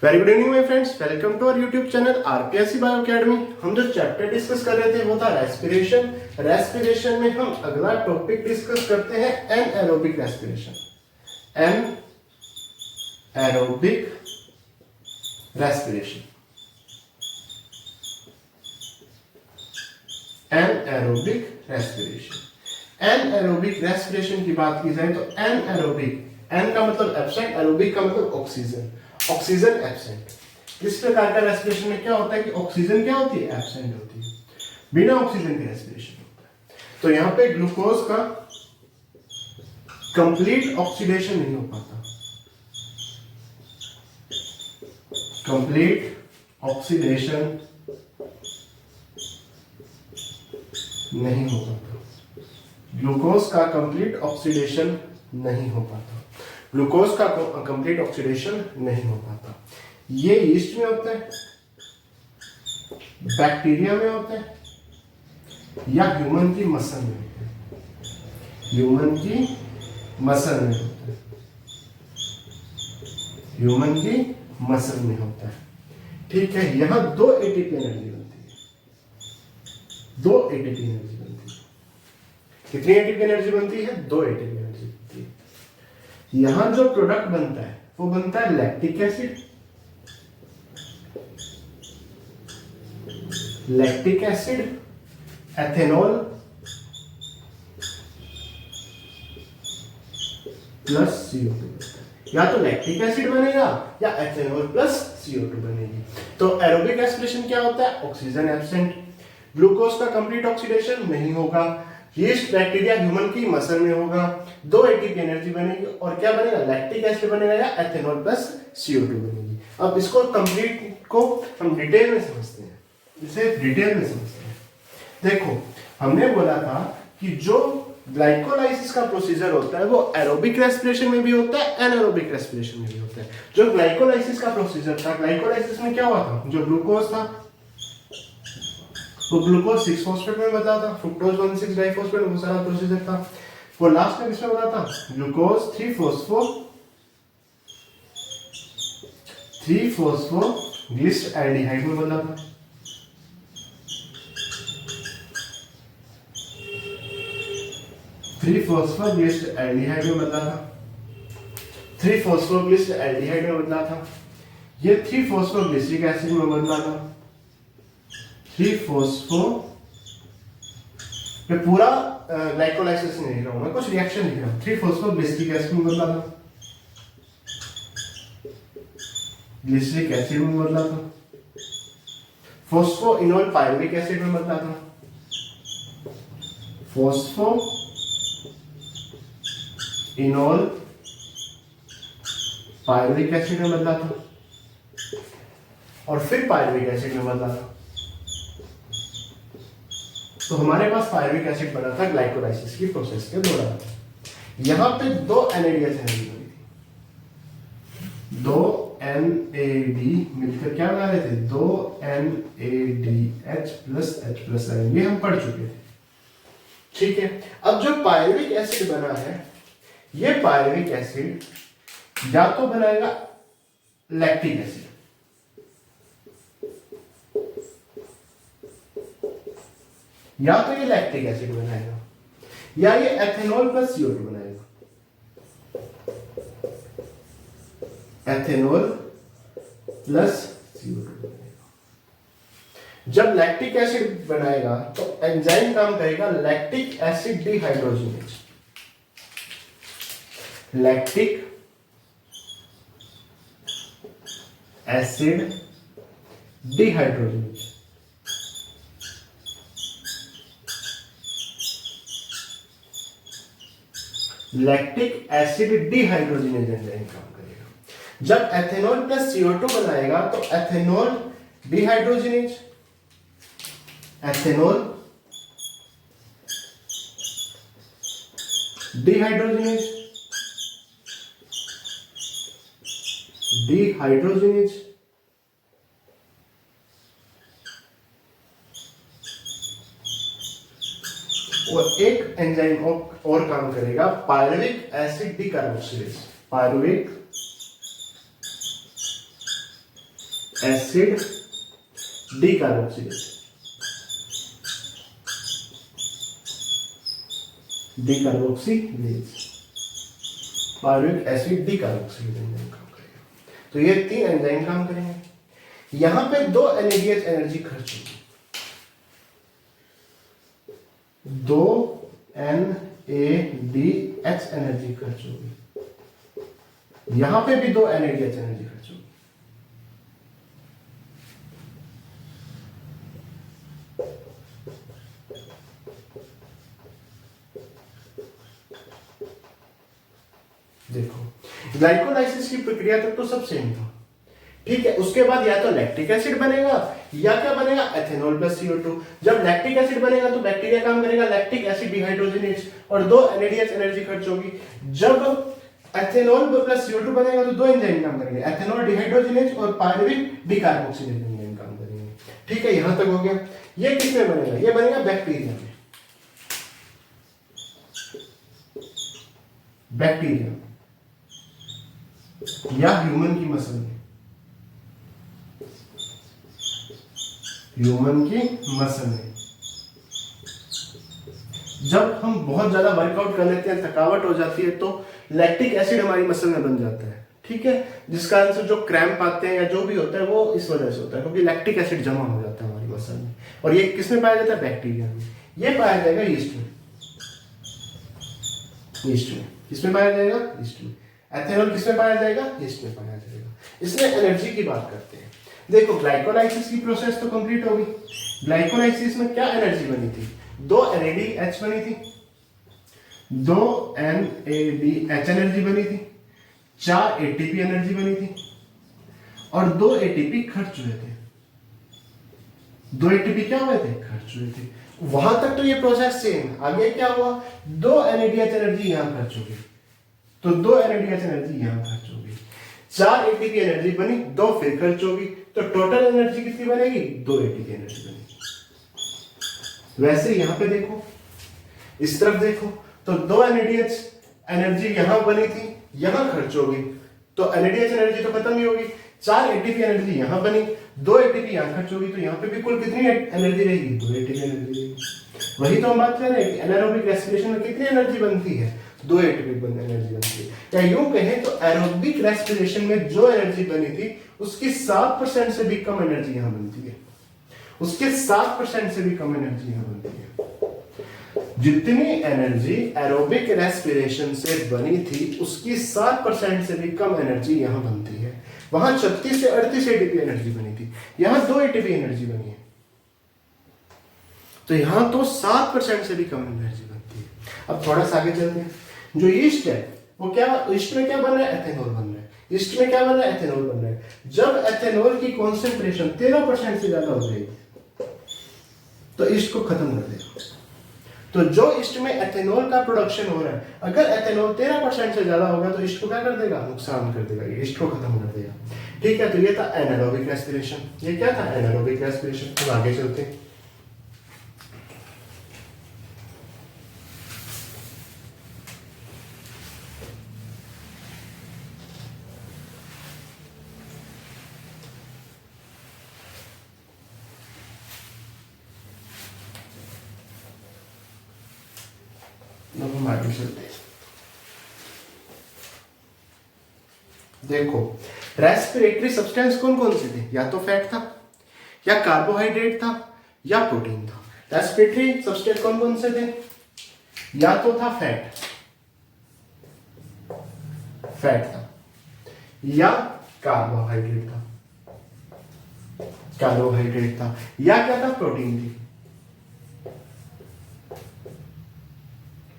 Very good evening my friends, welcome to our YouTube channel RPSC Bio Academy. हम जो chapter discuss कर रहे थे वो था रेस्पिरेशन। रेस्पिरेशन में हम अगला टॉपिक डिस्कस करते हैं anaerobic respiration. Anaerobic respiration, anaerobic respiration. Anaerobic respiration की बात की जाए तो एनएरोबिक, एन का मतलब एब्सेंट, एरोबिक का मतलब ऑक्सीजन, ऑक्सीजन एब्सेंट। इस प्रकार का रेस्पिरेशन में क्या होता है कि ऑक्सीजन क्या होती है, एब्सेंट होती है, बिना ऑक्सीजन के रेस्पिरेशन होता है। तो यहां पे ग्लूकोज का कंप्लीट ऑक्सीडेशन नहीं हो पाता, कंप्लीट ऑक्सीडेशन नहीं हो पाता, ग्लूकोज का कंप्लीट ऑक्सीडेशन नहीं हो पाता, ग्लूकोज का कंप्लीट ऑक्सीडेशन नहीं हो पाता। ये यीस्ट में होता है, बैक्टीरिया में होता है या ह्यूमन की मसल में होता है, ह्यूमन की मसल में होता है, ह्यूमन की मसल में होता है। ठीक है, यहां दो एटीपी एनर्जी बनती है, दो एटीपी एनर्जी बनती है। कितनी एटीपी एनर्जी बनती है? दो एटीपी एनर्जी बनती है। यहां जो प्रोडक्ट बनता है वो बनता है lactic acid, lactic acid, ethanol plus CO2। या तो लैक्टिक एसिड बनेगा या एथेनॉल प्लस CO2 बनेगी। तो एरोबिक रेस्पिरेशन क्या होता है? ऑक्सीजन एब्सेंट, ग्लूकोज का कंप्लीट ऑक्सीडेशन नहीं होगा, यीस्ट बैक्टीरिया ह्यूमन की मसल में होगा, दो एटीपी एनर्जी बनेगी और क्या बनेगा? लैक्टिक एसिड बनेगा या एथेनॉल प्लस CO2 बनेगी। अब इसको कंप्लीट को हम डिटेल में समझते हैं, इसे डिटेल में समझते हैं। देखो, हमने बोला था कि जो ग्लाइकोलाइसिस का प्रोसीजर होता है वो एरोबिक रेस्पिरेशन में भी होता है, एनारोबिक रेस्पिरेशन में भी होता है। जो ग्लाइकोलाइसिस का प्रोसीजर था, ग्लाइकोलाइसिस में क्या हुआ था? जो ग्लूकोज था वो ग्लूकोज 6 फॉस्फेट में बदला था, फ्रुक्टोज 1,6 डाइफॉस्फेट, वो सारा प्रोसीजर था। वो लास्ट में किसमें बदला था? ग्लूकोज 3 फॉस्फोग्लिसरॉल्डिहाइड में बदला था। थ्री फॉस्फोग्लिसरॉल्डिहाइड में बदला था, 3 फॉस्फोग्लिसरॉल्डिहाइड में बदला था। ये 3 फॉस्फोग्लिसरिक एसिड में बदला था, 3 फॉस्फो। मैं पूरा ग्लाइकोलाइसिस नहीं लिख रहा हूं, मैं कुछ रिएक्शन लिख रहा हूं। 3 फॉस्फोग्लिसरिक एसिड में बदला था, ग्लिसरिक एसिड में बदला था, फॉस्फोइनोल पायरुविक एसिड में बदला था, फॉस्फोइनोल पायरुविक एसिड में बदला था और फिर पायरुविक एसिड में बदला था। तो हमारे पास पायरुविक एसिड बना था ग्लाइकोलाइसिस की प्रोसेस के दौरान। यहां पे दो NADH एनर्जी बनी थी, दो NAD मिलकर क्या बना रहे थे? 2 NADH प्लस H+N, ये हम पढ़ चुके थे। ठीक है, अब जो पायरुविक एसिड बना है, ये पायरुविक एसिड या तो बनाएगा लैक्टिक एसिड, या तो ये लैक्टिक एसिड बनाएगा या ये एथेनॉल प्लस CO2 बनाएगा, एथेनॉल प्लस CO2 बनाएगा। जब लैक्टिक एसिड बनाएगा तो एंजाइम काम करेगा lactic acid dehydrogenase, lactic acid dehydrogenase. Lactic acid dehydrogenase enzyme काम करेगा। जब एथेनॉल प्लस CO2 बनाएगा तो ethanol dehydrogenase, ethanol dehydrogenase, dehydrogenase और एक एंजाइम और काम करेगा pyruvic acid decarboxylase, pyruvic acid decarboxylase, decarboxylase, pyruvic acid decarboxylase enzyme काम करेगा। तो ये 3 एंजाइम काम करेंगे। यहां पे 2 NADH एनर्जी खर्च होगी, 2 NADH एनर्जी खर्च होगी। यहां पे भी 2 NADH एनर्जी खर्च होगी। देखो ग्लाइकोलाइसिस की प्रक्रिया तक तो सब सेम था, ठीक है। उसके बाद या तो लैक्टिक एसिड बनेगा या क्या बनेगा, एथेनॉल प्लस CO2। जब लैक्टिक एसिड बनेगा तो बैक्टीरिया काम करेगा, लैक्टिक एसिड डिहाइड्रोजनेज और 2 NADH एनर्जी खर्च होगी। जब एथेनॉल प्लस CO2 बनेगा तो 2 एंजाइम काम करेंगे, एथेनॉल डिहाइड्रोजनेज और पायरुविक डीकार्बोक्सिलेज एंजाइम काम करेंगे, ठीक है। यहां तक हो गया। ये किसमें बनेगा, ये बनेगा बैक्टीरिया में, बैक्टीरिया या ह्यूमन की मसल में, ह्यूमन की मसल में। जब हम बहुत ज्यादा वर्कआउट कर लेते हैं, थकावट हो जाती है, तो लैक्टिक एसिड हमारी मसल में बन जाता है, ठीक है। जिस कारण से जो क्रैम्प आते हैं या जो भी होता है वो इस वजह से होता है, क्योंकि लैक्टिक एसिड जमा हो जाता है हमारी मसल में। और ये किसमें पाया जाता है, बैक्टीरिया में। ये पाया जाएगा यीस्ट में, यीस्ट में। किसमें पाया जाएगा, यीस्ट में। एथेनॉल किसमें पाया जाएगा, यीस्ट में पाया जाएगा। इसमें एनर्जी की बात करते हैं। देखो ग्लाइकोलाइसिस की प्रोसेस तो कंप्लीट हो गई। ग्लाइकोलाइसिस में क्या एनर्जी बनी थी, 2 NADH बनी थी, 2 NADH एनर्जी बनी थी, 4 ATP एनर्जी बनी थी और 2 ATP खर्च हुए थे। 2 ATP क्या हुए थे, खर्च हुए थे। वहां तक तो ये प्रोसेस सेम। आगे क्या हुआ, 2 NADH एनर्जी यहां खर्च हो गई, तो 2 NADH एनर्जी यहां खर्च हो गई, 4 ATP एनर्जी बनी, 2 फिर खर्च होगी, तो टोटल एनर्जी कितनी बनेगी, 2 ATP एनर्जी बनेगी। वैसे यहां पे देखो, इस तरफ देखो, तो 2 NADH एनर्जी यहां बनी थी, यहां खर्च होगी, तो NADH एनर्जी तो खत्म ही होगी। 4 ATP एनर्जी यहां बनी, 2 ATP यहां खर्च होगी, तो यहां पे भी कुल कितनी एनर्जी रहेगी, 2 ATP एनर्जी रहेगी। वही तो हम बात कर रहे हैं कि एनारोबिक रेस्पिरेशन में कितनी एनर्जी बनती है, 2 ATP एनर्जी बनती है। या यूं कहें तो एरोबिक रेस्पिरेशन में जो एनर्जी बनी थी उसकी 7% से भी कम एनर्जी यहां बनती है, उसके 7% से भी कम एनर्जी यहां बनती है। जितनी एनर्जी एरोबिक रेस्पिरेशन से बनी थी उसकी 7% से भी कम एनर्जी यहां बनती है। वहां 36 से 38 ATP एनर्जी बनी थी, यहां 2 ATP एनर्जी बनी है, तो यहां तो 7% से भी कम एनर्जी बनती है। अब थोड़ा सा आगे चलते हैं। जो ईस्ट है वो क्या, ईस्ट में क्या बन रहा है, एथेनॉल बन रहा है। ईस्ट में क्या बन रहा है, एथेनॉल बन रहा है। जब एथेनॉल की कॉन्सेंट्रेशन 13% से ज्यादा हो जाएगी तो ईस्ट को खत्म कर देगा। तो जो ईस्ट में एथेनॉल का प्रोडक्शन हो रहा है, अगर एथेनॉल 13% से ज्यादा होगा तो ईस्ट को क्या कर देगा, नुकसान कर देगा, ईस्ट को खत्म कर देगा, ठीक है। तो ये था एनारोबिक रेस्पिरेशन। ये क्या था, एनारोबिक रेस्पिरेशन। अब आगे चलते हैं। हम आगे चलते हैं। देखो रेस्पिरेटरी सब्सटेंस कौन कौन से थे, या तो फैट था, या कार्बोहाइड्रेट था, या प्रोटीन था। रेस्पिरेटरी सब्सटेंस कौन कौन से थे, या तो था फैट, फैट था, या कार्बोहाइड्रेट था, कार्बोहाइड्रेट था, या क्या था, प्रोटीन थी,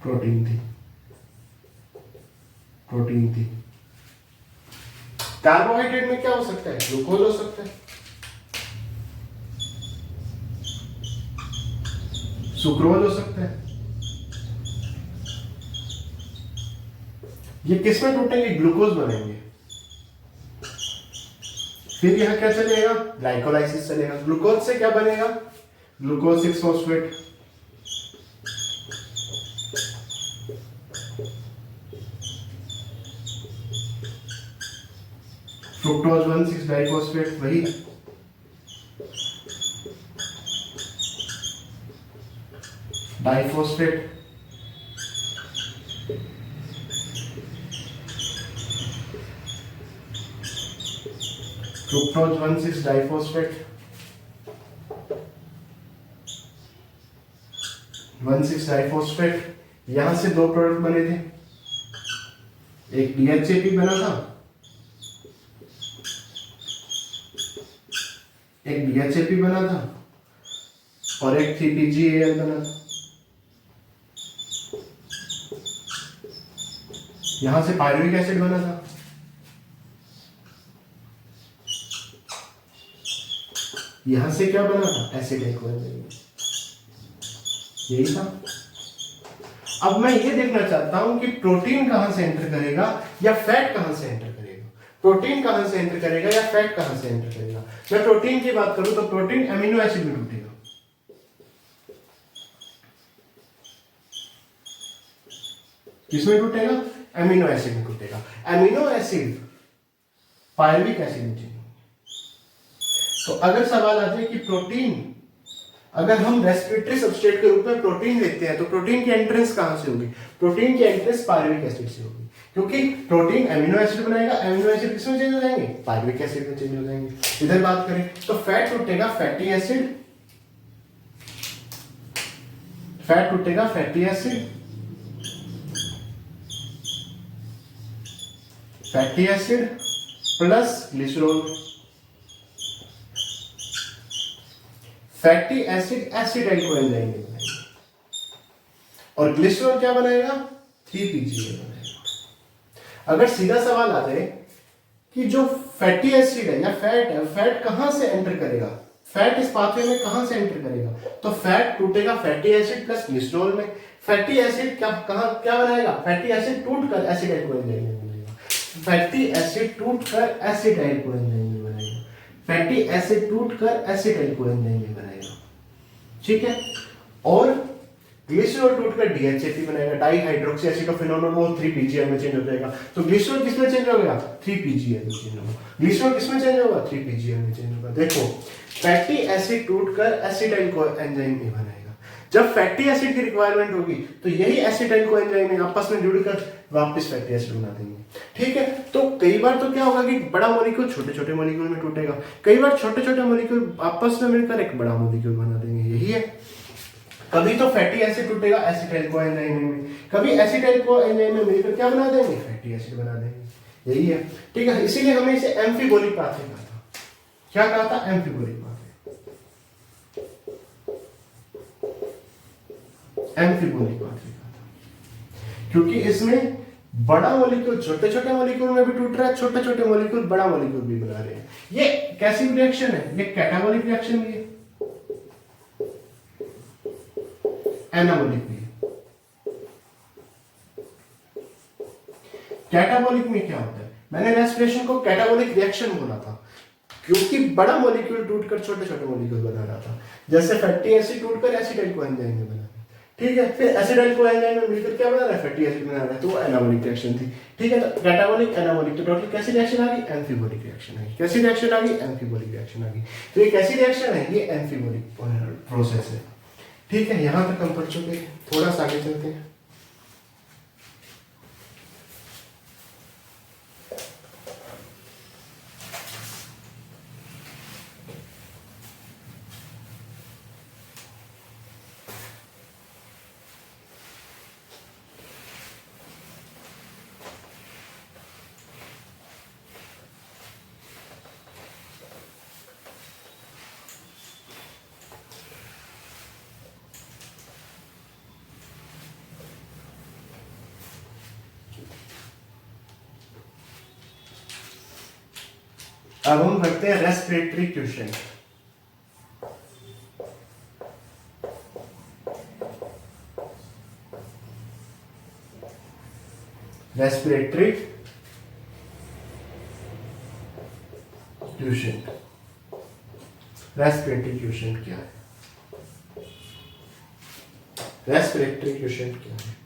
प्रोटीन थी, प्रोटीन थी। कार्बोहाइड्रेट में क्या हो सकता है, ग्लूकोज हो सकता है, सुक्रोज हो सकता है। ये किसमें टूटेंगे, ग्लूकोज बनेंगे। फिर यहां क्या चलेगा, ग्लाइकोलाइसिस चलेगा। ग्लूकोज से क्या बनेगा, ग्लूकोज 6 फॉस्फेट, फ्रुक्टोज 1 6 डाइफॉस्फेट, वही डाइफॉस्फेट, फ्रुक्टोज 1,6 डाइफॉस्फेट, 1,6 डाइफॉस्फेट। यहां से दो प्रोडक्ट बने थे, एक DHAP बना था, एक DHAP बना था और एक 3PGAL बना था। यहां से पायरुविक एसिड बना था, यहां से क्या बना था, एसिड यही था। अब मैं ये देखना चाहता हूं कि प्रोटीन कहां से एंटर करेगा या फैट कहां से एंटर करेगा, प्रोटीन कहां से एंटर करेगा या फैट कहां से एंटर करेगा। मैं प्रोटीन की बात करूं तो प्रोटीन अमीनो एसिड में टूटेगा, किसमें टूटेगा, अमीनो एसिड में टूटेगा। अमीनो एसिड पायरुविक एसिड में चेंज होगा। तो अगर सवाल आ जाए कि प्रोटीन, अगर हम रेस्पिरेटरी सबस्ट्रेट के रूप में प्रोटीन लेते हैं तो प्रोटीन की एंट्रेंस कहां से होगी, प्रोटीन की एंट्रेंस पायरुविक एसिड से होगी, क्योंकि प्रोटीन अमीनो एसिड बनाएगा, अमीनो एसिड किसमें चेंज हो जाएंगे, पायरुविक एसिड में चेंज हो जाएंगे। इधर बात करें तो फैट टूटेगा फैटी एसिड, फैट टूटेगा fatty acid, fatty acid plus glycerol. Fatty acid acetyl coenzyme बनाएगा और ग्लिसरॉल क्या बनाएगा, 3PGA बनाएगा। अगर सीधा सवाल आ जाए कि जो फैटी एसिड है या फैट है, फैट कहां से एंटर करेगा, फैट इस पाथवे में कहां से एंटर करेगा, तो फैट टूटेगा फैटी एसिड प्लस ग्लिसरॉल में। फैटी एसिड क्या बनाएगा, फैटी एसिड टूटकर एसिटाइल कोएंजाइम में बनेगा, फैटी एसिड टूटकर एसिटाइल कोएंजाइम में बनेगा, फैटी एसिड टूटकर एसिटाइल कोएंजाइम में बनेगा, ठीक है। और ग्लिसरॉल टूटकर DHAP बनेगा, डाई हाइड्रोक्सी एसिटोफिनोल, वो 3PGA में चेंज हो जाएगा। तो ग्लिसरॉल किसमें चेंज होगा, 3PGA में चेंज होगा। ग्लिसरॉल किसमें चेंज होगा, 3PGA में चेंज होगा। देखो फैटी एसिड टूटकर एसिटाइल कोएंजाइम में बनेगा। जब फैटी एसिड की रिक्वायरमेंट होगी तो यही एसिटाइल कोएंजाइम में आपस में जुड़कर वापस फैटी एसिड बना देंगे, ठीक है। तो कई बार तो क्या होगा कि बड़ा मॉलिक्यूल छोटे छोटे मॉलिक्यूल में टूटेगा, कई बार छोटे छोटे मॉलिक्यूल आपस में मिलकर एक बड़ा मॉलिक्यूल बना देंगे, यही है। कभी तो फैटी एसिड टूटेगा एसिटाइल कोएंजाइम में, कभी एसिटाइल कोएंजाइम में मिलकर क्या बना देंगे, फैटी एसिड बना देंगे, यही है, ठीक है। इसीलिए हमें इसे एम्फीबोलिक पाथवे कहा था। क्या कहा था, एम्फीबोलिक पाथवे, एम्फीबोलिक पाथवे कहा था, क्योंकि इसमें बड़ा मॉलिक्यूल छोटे छोटे मॉलिक्यूल में भी टूट रहा है, छोटे छोटे मॉलिक्यूल बड़ा मॉलिक्यूल भी बना रहे हैं। ये कैसी रिएक्शन है, ये कैटाबोलिक रिएक्शन भी है, एनाबोलिक भी है। कैटाबोलिक में क्या होता है, मैंने रेस्पिरेशन को कैटाबोलिक रिएक्शन बोला था क्योंकि बड़ा मॉलिक्यूल टूटकर छोटे छोटे मॉलिक्यूल बना रहा था, जैसे फैटी एसिड टूटकर एसिटाइल कोएंजाइम में बना, ठीक है। फिर एसिटाइल कोएंजाइम में मिलकर क्या बना रहा है, फैटी एसिड बना रहा है, तो वो एनाबोलिक रिएक्शन थी, ठीक है। तो कैटाबोलिक एनाबोलिक, तो टोटल कैसी रिएक्शन आ गई, एम्फीबोलिक रिएक्शन आ गई। कैसी रिएक्शन आ गई, एम्फीबोलिक रिएक्शन आ गई। तो ये कैसी रिएक्शन है, ये एम्फीबोलिक प्रोसेस है, ठीक है। यहां तक हम पढ़ चुके हैं, थोड़ा सा आगे चलते हैं। अब हम करते हैं respiratory question. Respiratory question, respiratory question क्या है, रेस्पिरेटरी क्वेश्चन क्या है।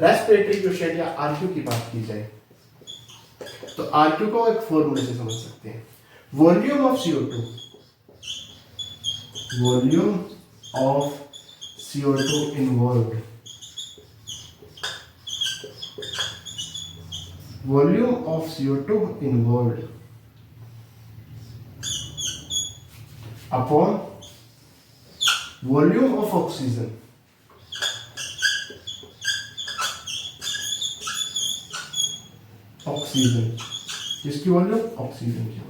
रेस्पिरेटरी क्वेश्चन या आरक्यू की बात की जाए तो आरक्यू को एक फॉर्मूले से समझ सकते हैं, volume of CO2, volume of CO2 involved, volume of CO2 involved upon volume of oxygen किसकी वॉल्यूम? ऑक्सीजन की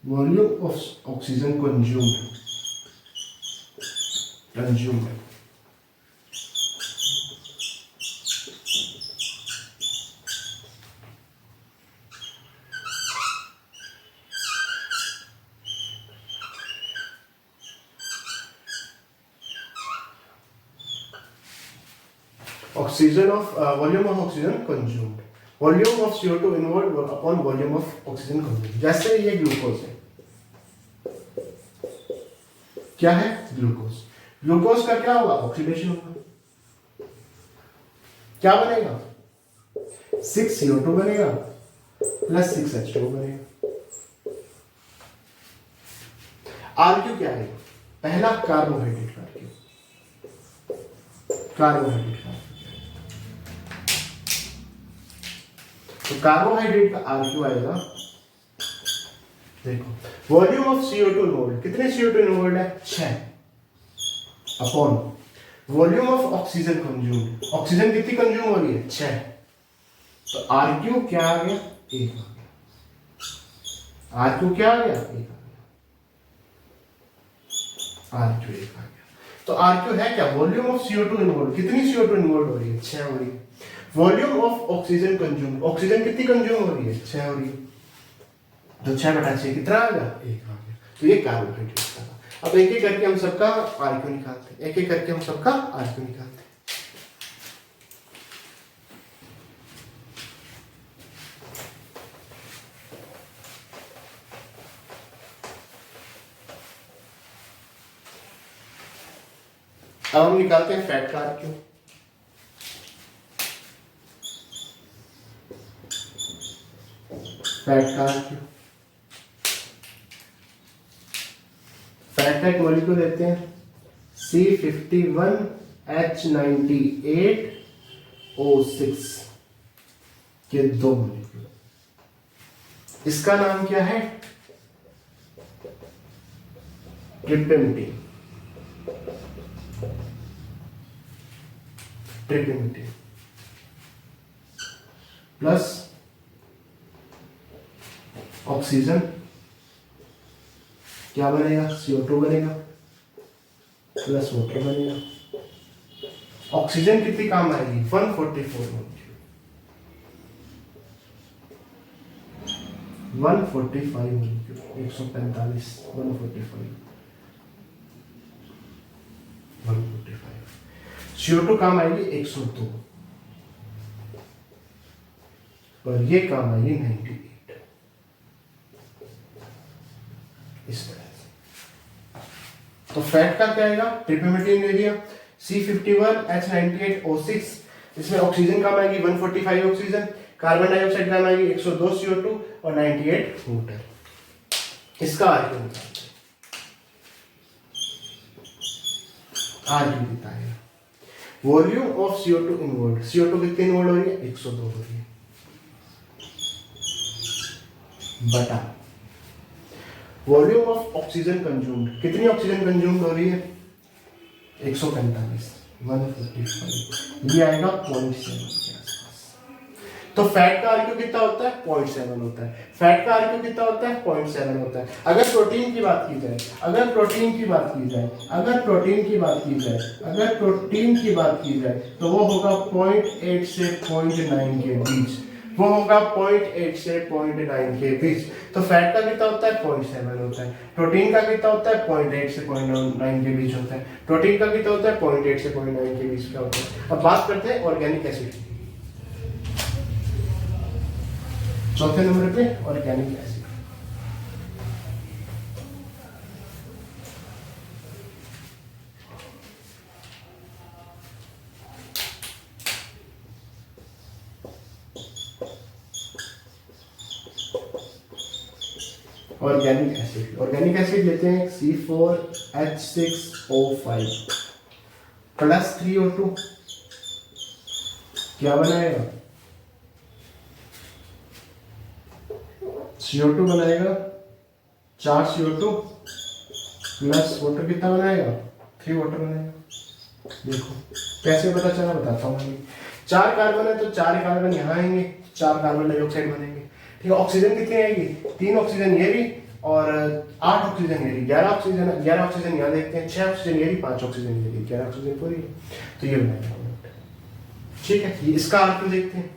volume of oxygen consumed oxygen of volume of oxygen consumed, volume of CO2 involved upon volume of oxygen consumed. जैसे ये glucose है, क्या है? Glucose. Glucose का क्या होगा? ऑक्सीडेशन होगा। क्या बनेगा? 6CO2 बनेगा प्लस 6H2O बनेगा। आरक्यू क्या है? पहला कार्बोहाइड्रेट का आरक्यू, कार्बोहाइड्रेट का। तो कार्बोहाइड्रेट का आरक्यू आएगा, देखो वॉल्यूम ऑफ CO2 इन्वॉल्व, कितने CO2 इन्वॉल्व है? 6 upon volume of oxygen consumed, oxygen कितनी कंज्यूम हो रही है? 6। तो आरक्यू क्या आ गया? 1 आ गया। आरक्यू क्या आ गया? 1 आ गया। आरक्यू 1 आ गया। तो आरक्यू है क्या? वॉल्यूम ऑफ CO2 इन्वॉल्व, कितनी CO2 इन्वॉल्व हो रही है? 6 हो रही है। Volume of oxygen consume, oxygen कितनी कंज्यूम हो रही है? 6 हो रही है। तो 6/6 कितना आ गया? 1 आ गया। तो ये कार्बोहाइड्रेट का था। अब एक एक करके हम सबका आरक्यू निकालते हैं, एक एक करके हम सबका आरक्यू निकालते हैं। अब हम निकालते हैं फैट का आरक्यू। फैट का आरक्यू, फैट का एक मॉलिक्यूल देते हैं C51H98O6 के 2 मॉलिक्यूल। इसका नाम क्या है? ट्रिपेमिटीन। ट्रिपेमिटीन प्लस ऑक्सीजन क्या बनेगा? CO2 बनेगा प्लस वाटर बनेगा। ऑक्सीजन कितनी काम आएगी? 144 मॉलिक्यूल, 145 मॉलिक्यूल, 145, 145, 145। CO2 काम आएगी 102 और ये काम आएगी 98। इस तरह से। तो फैट का क्या आएगा? ट्रिपेमिटीन ले लिया, C51H98O6, इसमें ऑक्सीजन काम आएगी 145 ऑक्सीजन, कार्बन डाइऑक्साइड काम आएगी 102 CO2 और 98 वाटर। इसका आरक्यू निकालते हैं। आरक्यू कितना है? Volume of CO2 involve, CO2 कितनी इन्वॉल्व हो रही है? 102 हो रही है, बटा वॉल्यूम ऑफ ऑक्सीजन कंज्यूम्ड, कितनी ऑक्सीजन कंज्यूम्ड हो रही है? 145, 145, ये आएगा 0.7 के आसपास। तो फैट का आरक्यू कितना होता है? 0.7 होता है। फैट का आरक्यू कितना होता है? 0.7 होता है। अगर प्रोटीन की बात की जाए, अगर प्रोटीन की बात की जाए, अगर प्रोटीन की बात की जाए, अगर प्रोटीन की बात की जाए तो वो होगा 0.8 से 0.9 के बीच, वो होगा 0.8 से 0.9 के बीच। तो फैट का कितना होता है? 0.7 होता है। प्रोटीन का कितना होता है? 0.8 से 0.9 के बीच होता है। प्रोटीन का कितना होता है? 0.8 से 0.9 के बीच का होता है। अब बात करते हैं ऑर्गेनिक एसिड की। चौथे नंबर पे ऑर्गेनिक एसिड। ऑर्गेनिक एसिड लेते हैं C4H6O5 प्लस 3O2 क्या बनाएगा, CO2 बनाएगा, 4 CO2 प्लस वाटर कितना बनाएगा, 3 वाटर बनाएगा। देखो कैसे पता चला, बताता हूँ। 4 कार्बन है तो 4 कार्बन यहाँ आएंगे, 4 कार्बन डाइऑक्साइड बनेंगे। ठीक है, ऑक्सीजन कितनी आएगी, 3 ऑक्सीजन ये भी और 8 ऑक्सीजन ये भी, 11 ऑक्सीजन यहाँ देखते हैं, 6 ऑक्सीजन ये भी, 5 ऑक्सीजन ये भी, 11 ऑक्सीजन पूरी है, तो ये बनाएगा। ठीक है, ये इसका आरक्यू देखते हैं,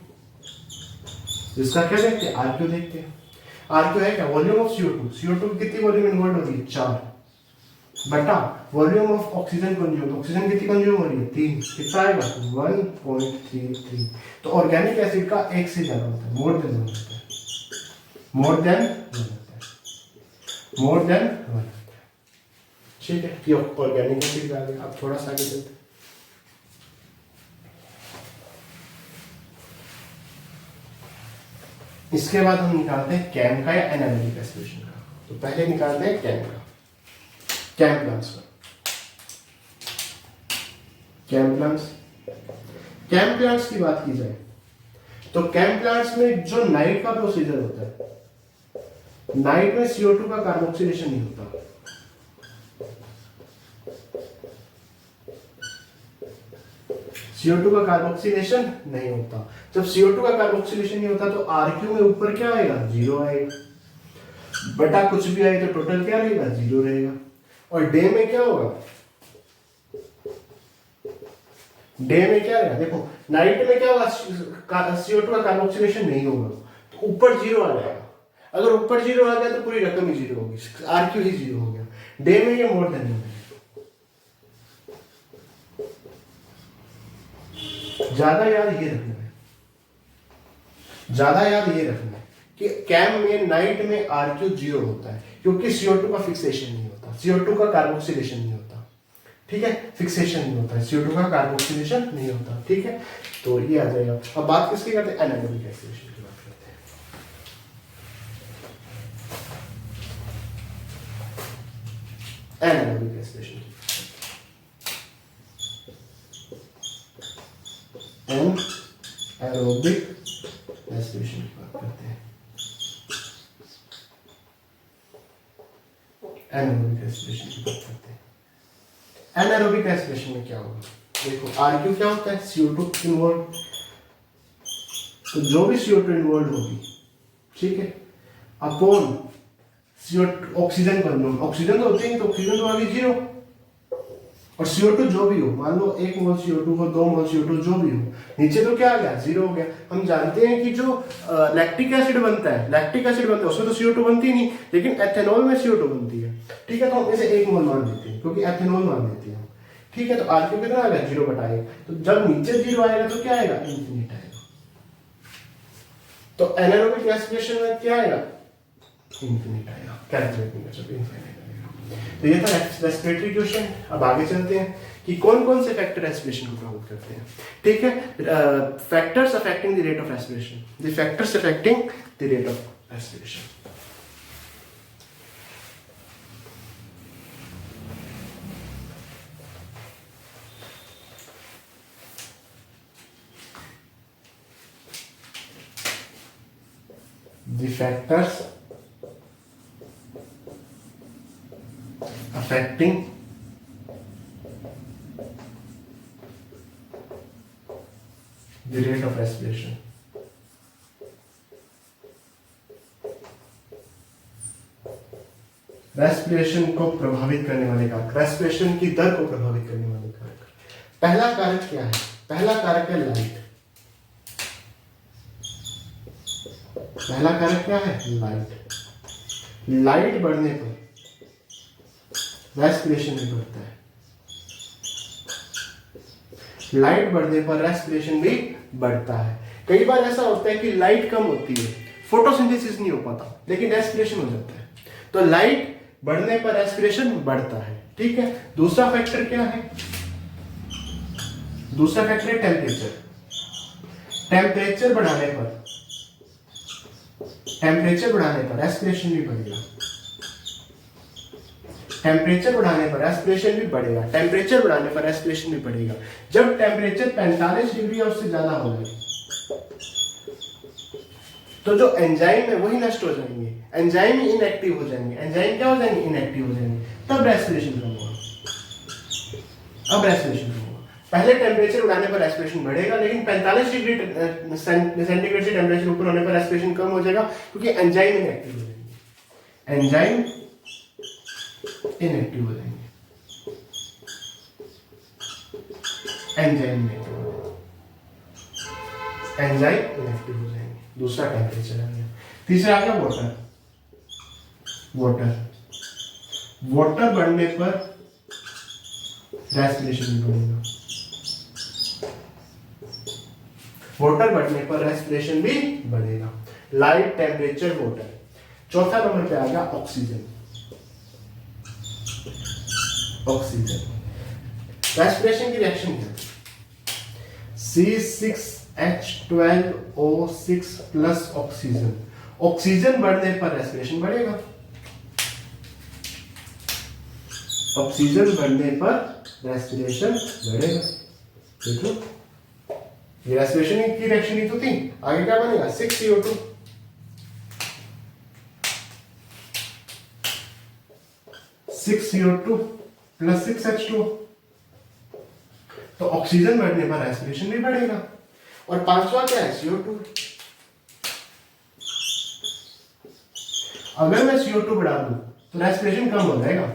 इसका क्या देखते हैं, आरक्यू देखते हैं। आरक्यू है क्या, वॉल्यूम ऑफ CO2 की कितनी वॉल्यूम इन्वॉल्व हो रही है, 4 बटा volume of oxygen consume, oxygen कितनी कंज्यूम हो रही है, 3, कितना आएगा 1.33। तो ऑर्गेनिक एसिड का 1 से ज्यादा होता है, मोर देन 1 होता है, मोर देन 1। ठीक है, ये ऑर्गेनिक एसिड आ गया। अब थोड़ा सा आगे चलते हैं। इसके बाद हम निकालते हैं कैम का या एनारोबिक रेस्पिरेशन का। तो पहले निकालते हैं कैम का, कैम प्लांट्स का। कैम प्लांट्स की बात की जाए तो कैम प्लांट्स में जो नाइट का प्रोसीजर होता है, नाइट में CO2 का कार्बोक्सिलेशन नहीं होता। CO2 का कार्बोक्सिलेशन नहीं होता। जब CO2 का कार्बोक्सिलेशन नहीं होता तो RQ में ऊपर क्या आएगा, 0 आएगा, बटा कुछ भी आए तो टोटल क्या रहेगा, 0 रहेगा। और डे में क्या होगा, डे में क्या रहेगा, देखो नाइट में क्या होगा, CO2 का कार्बोक्सिलेशन नहीं होगा तो ऊपर 0 आ जाएगा। अगर ऊपर 0 आ गया तो पूरी रकम ही 0 होगी, RQ ही 0 हो गया। डे में ये मोर देन है। ज्यादा याद ये रखना है, ज्यादा याद ये रखना है कि कैम में नाइट में RQ 0 होता है क्योंकि CO2 का फिक्सेशन नहीं होता, CO2 का कार्बोक्सिलेशन नहीं होता। ठीक है, फिक्सेशन नहीं होता है, CO2 का कार्बोक्सिलेशन नहीं होता। ठीक है, तो ये आ जाएगा। अब बात किसकी करते हैं, एनारोबिक रेस्पिरेशन की बात करते हैं। एनारोबिक रेस्पिरेशन की एनारोबिक रेस्पिरेशन की बात करते हैं। एनारोबिक रेस्पिरेशन की बात करते हैं। एनारोबिक रेस्पिरेशन में क्या होगा, देखो RQ क्या होता है, CO2 इन्वॉल्व, तो जो भी CO2 इन्वॉल्व होगी, ठीक है, upon CO2 oxygen consume, oxygen तो होती है तो ऑक्सीजन तो आ गई 0, और CO2 जो भी हो, मान लो 1 मोल CO2 हो, 2 मोल CO2 जो भी हो, नीचे तो क्या आ गया, 0 हो गया। हम जानते हैं कि जो लैक्टिक एसिड बनता है उसमें तो CO2 बनती नहीं, लेकिन एथेनॉल में CO2 बनती है। ठीक है, तो हम इसे 1 मोल मान लेते हैं क्योंकि एथेनॉल मान लेते हैं। ठीक है, तो RQ कितना आ गया, 0 बटा 1। तो जब नीचे 0 आएगा तो क्या आएगा, इन्फिनिट आएगा। तो एनारोबिक रेस्पिरेशन में क्या आएगा, इन्फिनिट आएगा, कैलकुलेट नहीं कर सकते, इन्फिनिट आएगा। तो ये था रेस्पिरेटरी क्वेश्चन। अब आगे चलते हैं कि कौन कौन से फैक्टर रेस्पिरेशन को प्रभावित करते हैं। ठीक है, factors affecting the rate of respiration, the factors affecting the rate of respiration. The factors affecting the rate of respiration. Respiration को प्रभावित करने वाले कारक, रेस्पिरेशन की दर को प्रभावित करने वाले कारक। पहला कारक क्या है, पहला कारक है लाइट। पहला कारक क्या है, लाइट। लाइट बढ़ने पर रेस्पिरेशन भी बढ़ता है, लाइट बढ़ने पर रेस्पिरेशन भी बढ़ता है। कई बार ऐसा होता है कि लाइट कम होती है, फोटोसिंथेसिस नहीं हो पाता, लेकिन रेस्पिरेशन हो जाता है। तो लाइट बढ़ने पर रेस्पिरेशन बढ़ता है। ठीक है, दूसरा फैक्टर क्या है, दूसरा फैक्टर है टेम्परेचर। टेम्परेचर बढ़ाने पर रेस्पिरेशन भी बढ़ेगा। टेम्परेचर बढ़ाने पर एस्पिरेशन भी बढ़ेगा, टेम्परेचर बढ़ाने पर एस्पिरेशन भी बढ़ेगा। जब टेम्परेचर 45 डिग्री या उससे ज्यादा हो जाए तो जो एंजाइम है वही नष्ट हो जाएंगे, एंजाइम इनएक्टिव हो जाएंगे। एंजाइम क्या हो जाएंगे? इनएक्टिव हो जाएंगे, तब रेस्पिरेशन कम होगा। अब रेस्पिरेशन कम होगा। पहले टेम्परेचर बढ़ाने पर रेस्पिरेशन बढ़ेगा, लेकिन 45 डिग्री सेंटीग्रेड से टेम्परेचर ऊपर होने पर रेस्पिरेशन कम हो जाएगा, क्योंकि एंजाइम इनएक्टिव हो जाएंगे, एंजाइम इनएक्टिव हो जाएंगे, एंजाइम इनएक्टिव हो जाएंगे, एंजाइम इनएक्टिव हो जाएंगे। दूसरा टेम्परेचर आ गया। तीसरा आ गया वाटर। वाटर वाटर बढ़ने पर रेस्पिरेशन भी बढ़ेगा, वाटर बढ़ने पर रेस्पिरेशन भी बढ़ेगा। Light temperature water. चौथा नंबर पे आ गया ऑक्सीजन। ऑक्सीजन रेस्पिरेशन की रिएक्शन क्या है? C6H12O6 plus oxygen. ऑक्सीजन बढ़ने पर रेस्पिरेशन बढ़ेगा, ऑक्सीजन बढ़ने पर रेस्पिरेशन बढ़ेगा। देखो ये रेस्पिरेशन की रिएक्शन ही तो थी। आगे क्या बनेगा? 6CO2 6CO2 plus 6H2। तो ऑक्सीजन बढ़ने पर रेस्पिरेशन भी बढ़ेगा। और पांचवा क्या है? CO2। अगर मैं CO2 बढ़ा दूं तो रेस्पिरेशन कम हो जाएगा।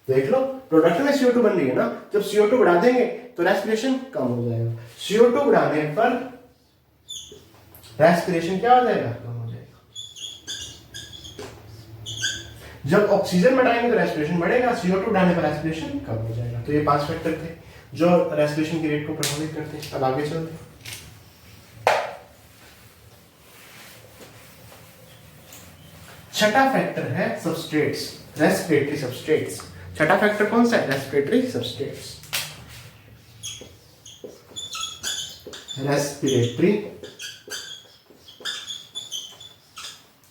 देख लो प्रोडक्ट में CO2 बन रही है ना, जब CO2 बढ़ा देंगे तो रेस्पिरेशन कम हो जाएगा। CO2 बढ़ाने पर रेस्पिरेशन क्या हो जाएगा? कम हो जाएगा। जब ऑक्सीजन बढ़ाएंगे तो रेस्पिरेशन बढ़ेगा, CO2 बढ़ाने पर रेस्पिरेशन कम हो जाएगा। तो ये 5 फैक्टर थे जो रेस्पिरेशन की रेट को प्रभावित करते हैं। अब आगे चलते हैं। छठा फैक्टर है सबस्ट्रेट्स, रेस्पिरेटरी सबस्ट्रेट्स। छठा फैक्टर कौन सा है? Respiratory substrates. Respiratory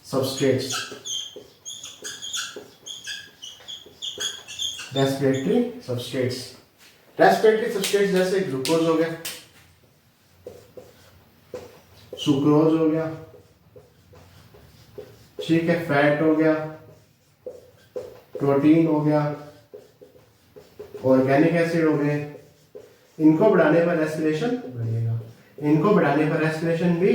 substrates, respiratory substrates. Respiratory substrates जैसे ग्लूकोज हो गया, सुक्रोज हो गया, ठीक है, फैट हो गया, प्रोटीन हो गया, ऑर्गेनिक एसिड हो गए। इनको बढ़ाने पर रेस्पिरेशन बढ़ेगा, इनको बढ़ाने पर रेस्पिरेशन भी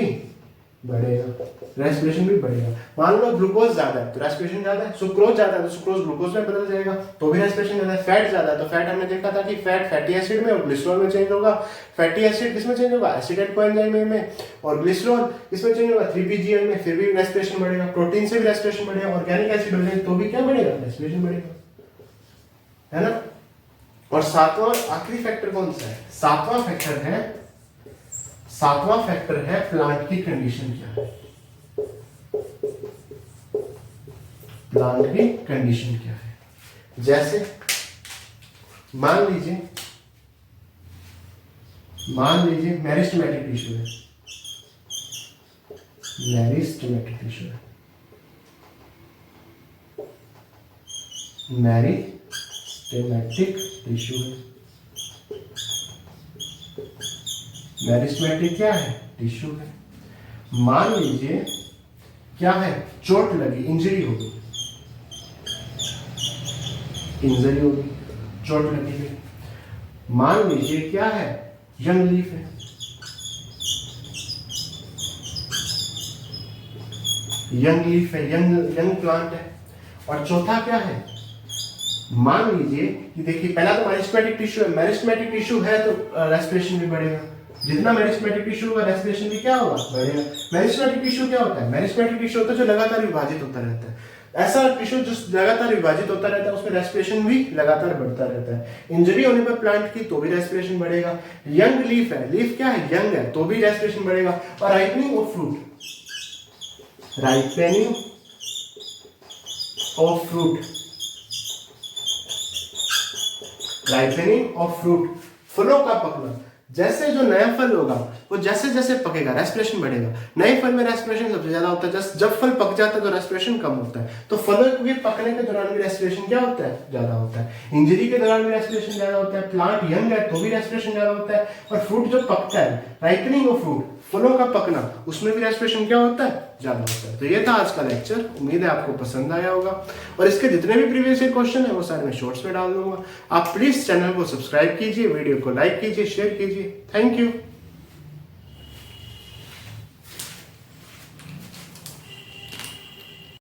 बढ़ेगा, रेस्पिरेशन भी बढ़ेगा। मान लो ग्लूकोज ज्यादा है तो रेस्पिरेशन ज्यादा है, सुक्रोज ज्यादा है तो सुक्रोज ग्लूकोज में बदल जाएगा तो भी रेस्पिरेशन ज्यादा है। फैट ज्यादा है तो फैट हमने देखा था कि फैट फैटी एसिड में और ग्लिसरॉल में चेंज होगा। फैटी एसिड किसमें चेंज होगा? एसिडेट कोएंजाइम में। और ग्लिसरॉल किसमें चेंज होगा? 3PGL में, फिर भी रेस्पिरेशन बढ़ेगा। प्रोटीन से भी रेस्पिरेशन बढ़ेगा, ऑर्गेनिक एसिड हो जाए तो भी क्या बढ़ेगा? रेस्पिरेशन बढ़ेगा, है ना। और सातवां और आखिरी फैक्टर कौन सा है? सातवां फैक्टर है प्लांट की कंडीशन क्या है। प्लांट की कंडीशन क्या है? जैसे मान लीजिए मेरिस्टेमेटिक टिश्यू है, मेरिस्टेमेटिक टिश्यू है, मेरिस्टेमेटिक टिश्यू है। मेरिस्टेमेटिक क्या है? टिश्यू है। मान लीजिए क्या है? चोट लगी, इंजरी होगी, चोट लगी है। मान लीजिए क्या है? यंग लीफ है, यंग प्लांट है। और चौथा क्या है? मान लीजिए कि देखिए पहला तो मेरिस्टेमेटिक टिश्यू है, मेरिस्टेमेटिक टिश्यू है तो रेस्पिरेशन भी बढ़ेगा। जितना मेरिस्टेमेटिक टिश्यू होगा रेस्पिरेशन भी क्या होगा? बढ़ेगा। मेरिस्टेमेटिक टिश्यू क्या होता है? मेरिस्टेमेटिक टिश्यू होता है जो लगातार विभाजित होता रहता है। ऐसा टिश्यू जो लगातार विभाजित होता रहता है उसमें रेस्पिरेशन भी लगातार बढ़ता रहता है। इंजरी होने पर प्लांट की तो भी रेस्पिरेशन बढ़ेगा। यंग लीफ है, लीफ क्या है? यंग है तो भी रेस्पिरेशन बढ़ेगा। और ripening of fruit, ripening of fruit, फलों का पकना। जैसे जो नया फल होगा वो जैसे जैसे पकेगा रेस्पिरेशन बढ़ेगा। नए फल में रेस्पिरेशन सबसे ज्यादा होता है, जब फल पक जाता है तो रेस्पिरेशन कम होता है। तो फलों के पकने के दौरान भी रेस्पिरेशन क्या होता है, ज्यादा होता है। इंजरी के दौरान भी रेस्पिरेशन ज्यादा होता है। प्लांट यंग है तो भी रेस्पिरेशन ज्यादा होता है। और फ्रूट जो पकता है, राइपनिंग ऑफ फ्रूट, फलों का पकना, उसमें भी रेस्पिरेशन क्या होता है, ज्यादा होता है। तो ये था आज का लेक्चर, उम्मीद है आपको पसंद आया होगा। और इसके जितने भी प्रीवियस ईयर क्वेश्चन है वो सारे मैं शॉर्ट्स में डाल दूंगा। आप प्लीज चैनल को सब्सक्राइब कीजिए, वीडियो को लाइक कीजिए, शेयर कीजिए। Thank you.